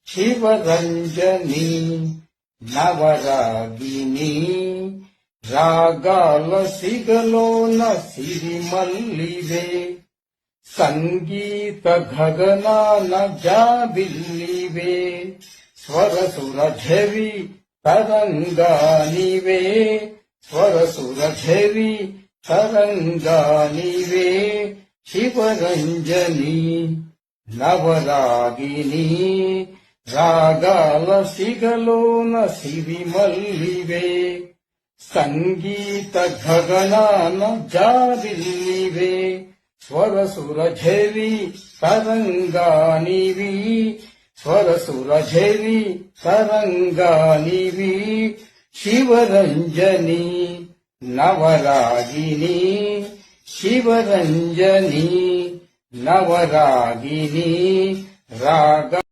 शिवरंजनी नवरागिनी रागाल सिगलोन सिरिमल्लिवे संगीत गगनान जाबिल्लिवे स्वरसुरझरी तरंगानिवे स्वरसुरझरी तरंगानिवे शिवरंजनी नवरागिनी रागाल सिगलोन सिरिमल्लिवे संगीत गगनान जाबिल्लिवे स्वरसुरझरी तरंगानिवी स्वरसुरझरी तरंगानिवी शिवरंजनी नवरागिनी शिवरंजनी नवरागिनी राग